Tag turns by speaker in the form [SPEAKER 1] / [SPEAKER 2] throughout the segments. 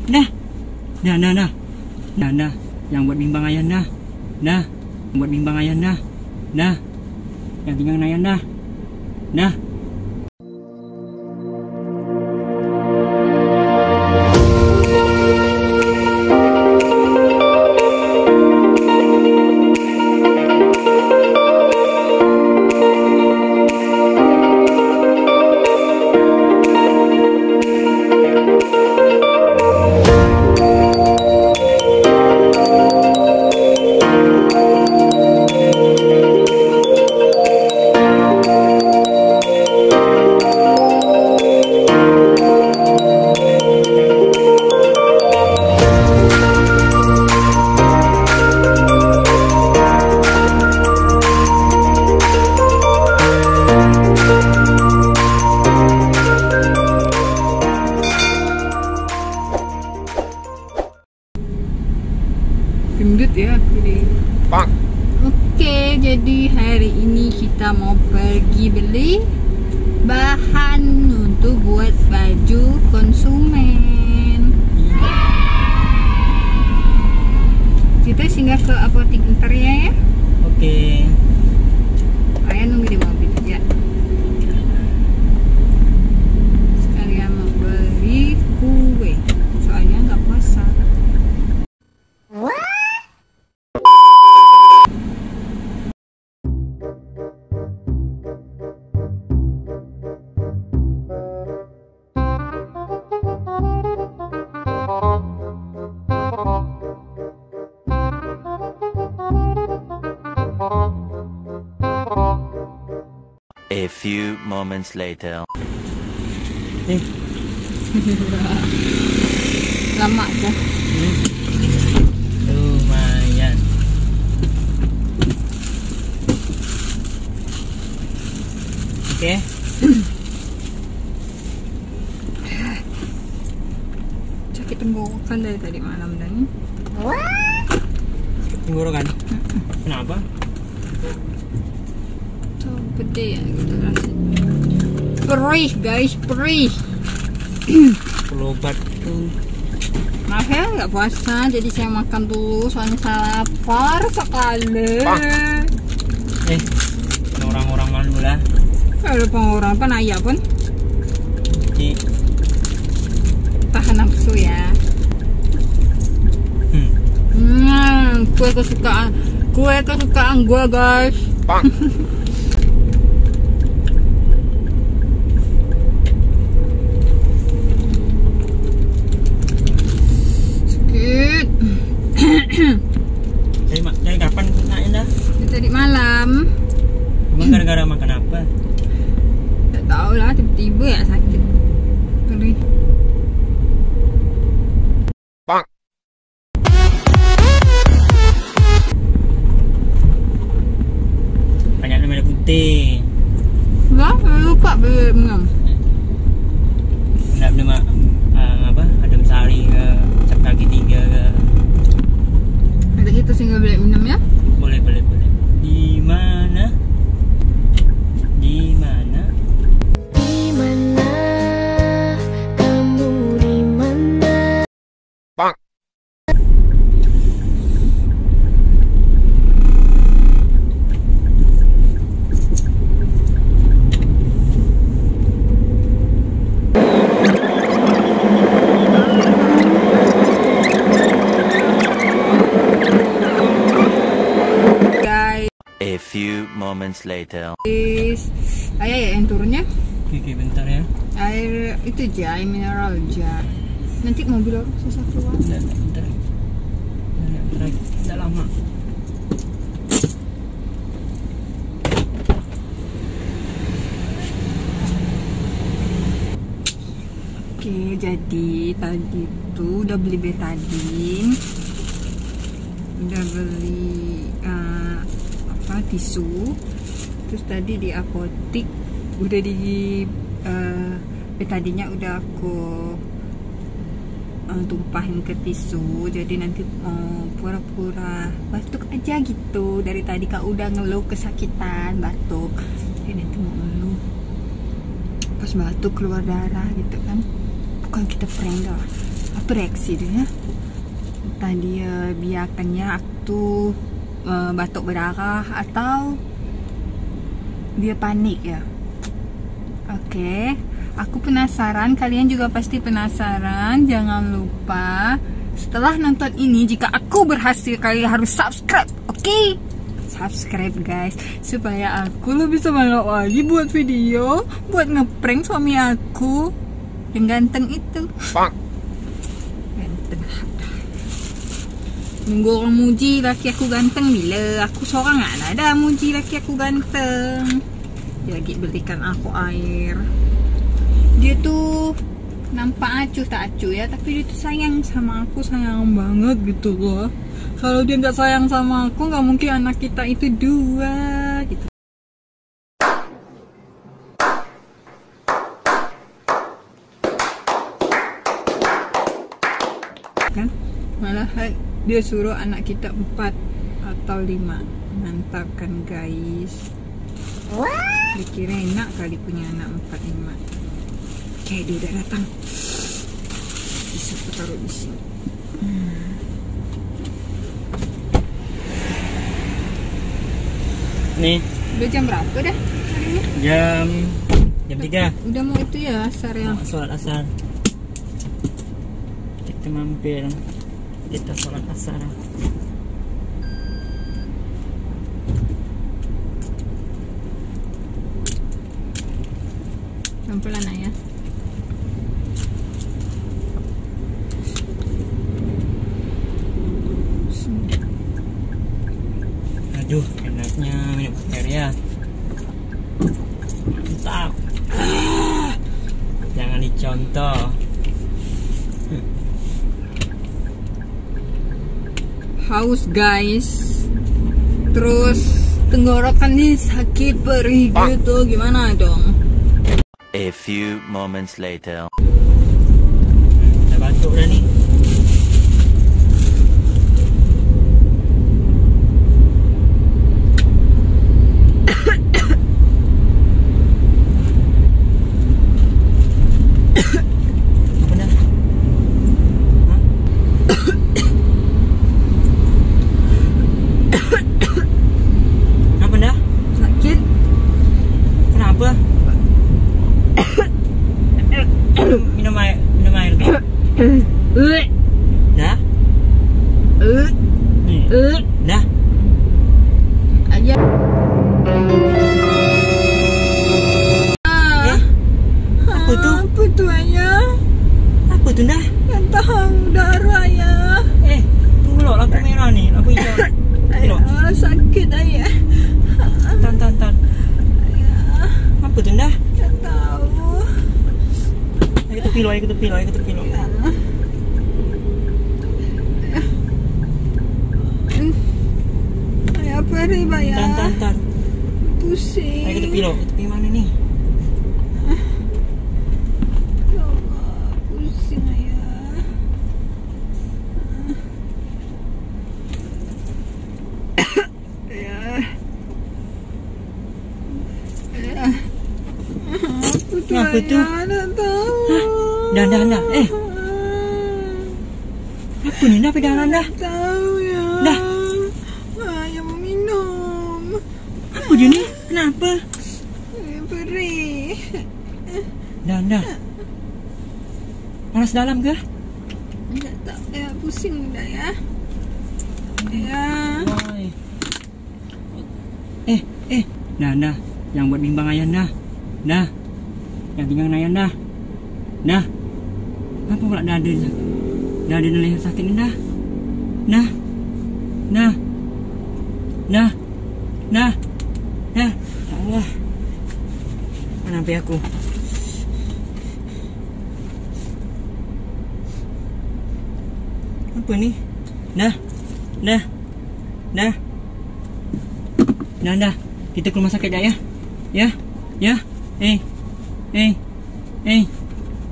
[SPEAKER 1] Nah, nah, yang buat bimbang ayah nah, buat bimbang ayah nah, yang tinggal ayah nah.
[SPEAKER 2] Gendut ya aku deh. Oke, jadi hari ini kita mau pergi beli bahan untuk buat baju konsumen. Kita singgah ke apotek ntar ya.
[SPEAKER 1] Oke.
[SPEAKER 2] Ayah nunggu di mobil ya. Sekalian mau beli kue, soalnya nggak puasa.
[SPEAKER 3] A few moments later.
[SPEAKER 2] Lama dah.
[SPEAKER 1] Lumayan. Oke.
[SPEAKER 2] Sakit tenggorokan dari tadi malam dan.
[SPEAKER 1] Tenggorokan. Kenapa?
[SPEAKER 2] Tuh gede ya gitu rasanya. Perih guys, perih.
[SPEAKER 1] Perlu obat tuh.
[SPEAKER 2] Maaf ya nggak puasa, jadi saya makan dulu soalnya saya lapar sekali.
[SPEAKER 1] Orang-orang malu lah.
[SPEAKER 2] Ada orang apa ayah pun
[SPEAKER 1] Ci.
[SPEAKER 2] tahan nafsu ya. Kue kesukaan gue guys. Sakit.
[SPEAKER 1] Dari kapan naik dah?
[SPEAKER 2] Tadi malam.
[SPEAKER 1] Emang gara-gara makan apa?
[SPEAKER 2] Tak tahu lah, tiba-tiba ya sakit. Perih.
[SPEAKER 1] Banyak minum air putih.
[SPEAKER 2] Wah, lupa belum.
[SPEAKER 1] Nak minum apa? Adem sari ke, cap kaki 3 ke.
[SPEAKER 2] Ada situ sehingga boleh minum ya.
[SPEAKER 1] Boleh. Di mana?
[SPEAKER 4] Kamu di mana?
[SPEAKER 3] A few moments later.
[SPEAKER 2] Ayah ya yang turunnya.
[SPEAKER 1] Oke, bentar ya.
[SPEAKER 2] Air itu aja, air mineral aja. Nanti mobil orang susah keluar.
[SPEAKER 1] Bentar lagi. Tidak lama.
[SPEAKER 2] Oke, jadi tadi tuh udah beli betadine, udah beli tisu, terus tadi di apotik udah di betadinnya udah aku tumpahin ke tisu, jadi nanti pura-pura batuk aja gitu. Dari tadi kak udah ngeluh kesakitan batuk, jadi nanti mau ngeluh pas batuk keluar darah gitu kan, bukan kita prank lah. apa reaksi dia? Entah dia biarkannya aku tuh batuk berdarah atau dia panik ya. Oke, aku penasaran, kalian juga pasti penasaran. Jangan lupa setelah nonton ini, jika aku berhasil, kalian harus subscribe, oke? Subscribe guys, supaya aku lebih semangat lagi buat video, buat ngeprank suami aku yang ganteng itu. Ganteng. Nunggu orang muji laki aku ganteng, bila aku seorang gak ada muji laki aku ganteng. Dia lagi belikan aku air. Dia tuh nampak acuh tak acuh ya, tapi dia tuh sayang sama aku, sayang banget gitu loh. Kalau dia nggak sayang sama aku, nggak mungkin anak kita itu dua gitu. Kan malah dia suruh anak kita 4 atau 5. Mantap kan guys. Dikira enak kali punya anak 4-5. Oke, dia udah datang. Bisa aku taruh di sini.
[SPEAKER 1] Nih.
[SPEAKER 2] Udah jam berapa dah hari ini?
[SPEAKER 1] Jam 3.
[SPEAKER 2] Udah mau itu ya asar ya.
[SPEAKER 1] Sholat asar. Kita mampir. Kita sholat asar.
[SPEAKER 2] Pelan-pelan ya.
[SPEAKER 1] Aduh, enaknya minum air ya. Mantap. Jangan dicontoh.
[SPEAKER 2] Haus guys. Terus tenggorokan nih sakit perih gitu, gimana dong?
[SPEAKER 3] A few moments later.
[SPEAKER 1] Dah batuk dah ni. Apa dah? Apa dah?
[SPEAKER 2] Sakit?
[SPEAKER 1] Kenapa? Minum air dulu. Dah? Nih. Dah?
[SPEAKER 2] Aja.
[SPEAKER 1] Apa tu?
[SPEAKER 2] Apa tu ayah?
[SPEAKER 1] Apa tu dah?
[SPEAKER 2] Yang tahu darah ayah.
[SPEAKER 1] Tunggu lo, lampu merah ni, lampu hijau. Tengok.
[SPEAKER 2] Ayah sakit ayah.
[SPEAKER 1] Tan. Apa tu dah?
[SPEAKER 2] Tak tahu.
[SPEAKER 1] Ayo kita pilo.
[SPEAKER 2] Ayah perih bayar.
[SPEAKER 1] Tan.
[SPEAKER 2] Pusing.
[SPEAKER 1] Ayo kita pilo. Kita pergi mana ni?
[SPEAKER 2] Ya Allah, pusing ayah. Ayah.
[SPEAKER 1] Apa tu?
[SPEAKER 2] Tak tahu.
[SPEAKER 1] Dah. Apa ni dah pedalan dah?
[SPEAKER 2] Tahu ya.
[SPEAKER 1] Dah.
[SPEAKER 2] Ayah mau minum.
[SPEAKER 1] Apa dia ni? Kenapa?
[SPEAKER 2] Perih.
[SPEAKER 1] Dah. Panas dalam ke?
[SPEAKER 2] Tak, ya pusing dah ya. Ya.
[SPEAKER 1] Dah. Yang buat bimbang ayah dah. Yang tinggal ayah dah. Apa pula dada dia? Dada dan leher sakit ni dah. Ya Allah. Mana sampai aku? Apa ni? Dah. Kita ke rumah sakit dah ya. Ya.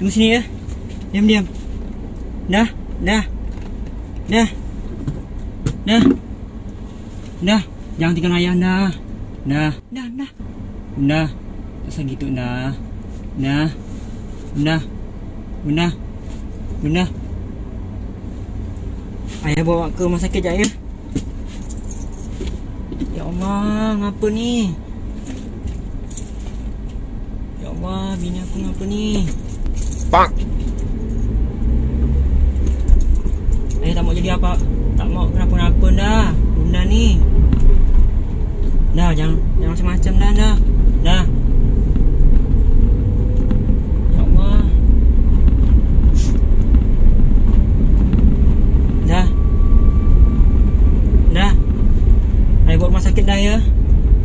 [SPEAKER 1] Tunggu sini ya. Diam. Dah. Jangan tinggal ayah dah. Dah. Tak usah gitu dah. Dah. Ayah bawa ke rumah sakit je ya. Ya Allah, ngapa ni? Ya Allah, bini aku ngapa ni?
[SPEAKER 5] Pak.
[SPEAKER 1] Ayah tak mau jadi apa? Tak mau kenapa-napa dah. Bunda ni. Dah, jangan macam-macam dah. Dah. Ya Allah. Dah. Ayah bawa rumah sakit dah ya.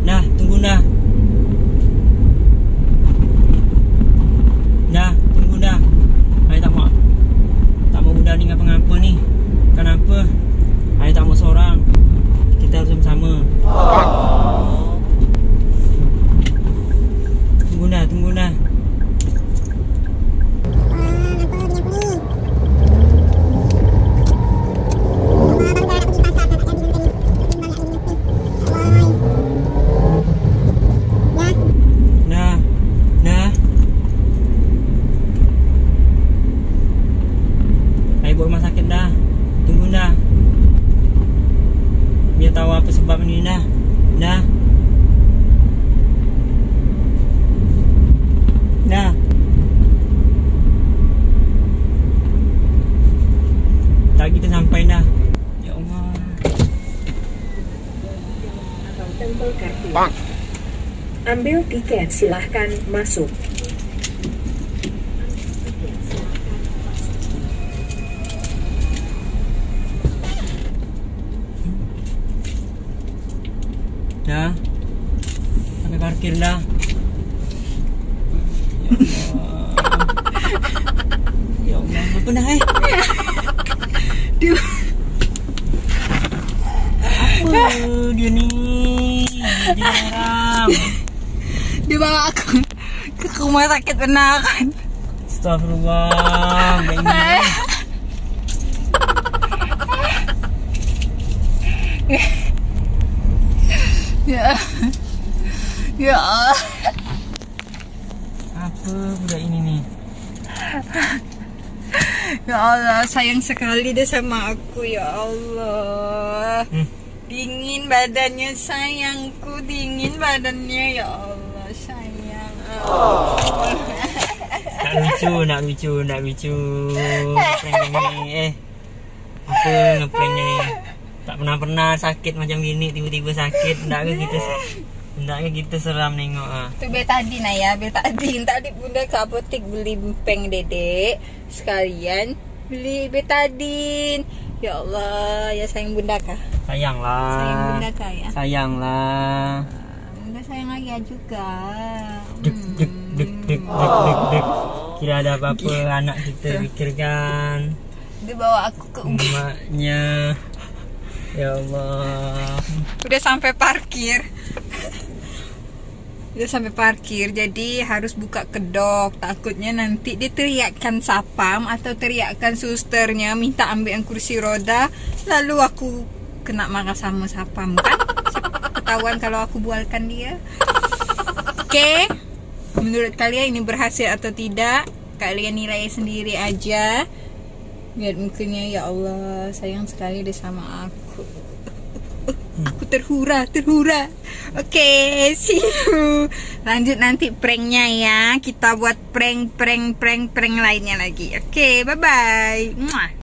[SPEAKER 1] Dah, tunggu dah. Dah, tunggu dah. Ayah tak mau bunda ni ngapa-ngapa ni. Kenapa? Ayah tak mau seorang. Kita harus bersama. Tunggu dah. Ayah bawa rumah sakit dah. Tunggu dah. Biar tahu apa sebab ni dah. Dah. Tak kita sampai dah. Ya Allah.
[SPEAKER 6] Tempel kartu.
[SPEAKER 5] Pak.
[SPEAKER 6] Ambil tiket, silahkan masuk.
[SPEAKER 1] Dah. Sampai parkir dah. Ya Allah. Apa dah Apa dia ni? Dia orang.
[SPEAKER 2] Dia bawa aku ke rumah sakit beneran.
[SPEAKER 1] Astagfirullah.
[SPEAKER 2] Ya.
[SPEAKER 1] Apa budak ini ni?
[SPEAKER 2] Ya Allah, sayang sekali dia sama aku, ya Allah. Dingin badannya sayangku, dingin badannya, ya Allah sayang.
[SPEAKER 1] Nak lucu. Ngeprank ni. Apa ngeprank ni? Tak pernah sakit macam gini, tiba-tiba sakit. Hendak ke kita seram nengok ah.
[SPEAKER 2] Tu betadin ayah, betadin. Tadi bunda ke apotek beli peng dedek, sekalian beli betadin. Ya Allah, ya sayang bunda kah?
[SPEAKER 1] Sayanglah.
[SPEAKER 2] Sayang bunda kah ya?
[SPEAKER 1] Sayanglah.
[SPEAKER 2] Bunda sayang ayah juga.
[SPEAKER 1] Dek. Kira ada apa-apa anak kita pikirkan.
[SPEAKER 2] Dia bawa aku ke
[SPEAKER 1] emaknya. Ya Allah.
[SPEAKER 2] Udah sampai parkir. Jadi harus buka kedok. Takutnya nanti dia teriakkan sapam atau teriakkan susternya minta ambil yang kursi roda, lalu aku kena marah sama sapam kan? Ketahuan kalau aku bualkan dia. Oke. Menurut kalian ini berhasil atau tidak? Kalian nilai sendiri aja. Lihat mukanya, ya Allah, sayang sekali dia sama aku. Aku terhura. Oke, see you. Lanjut nanti pranknya ya. Kita buat prank lainnya lagi. Oke, bye-bye.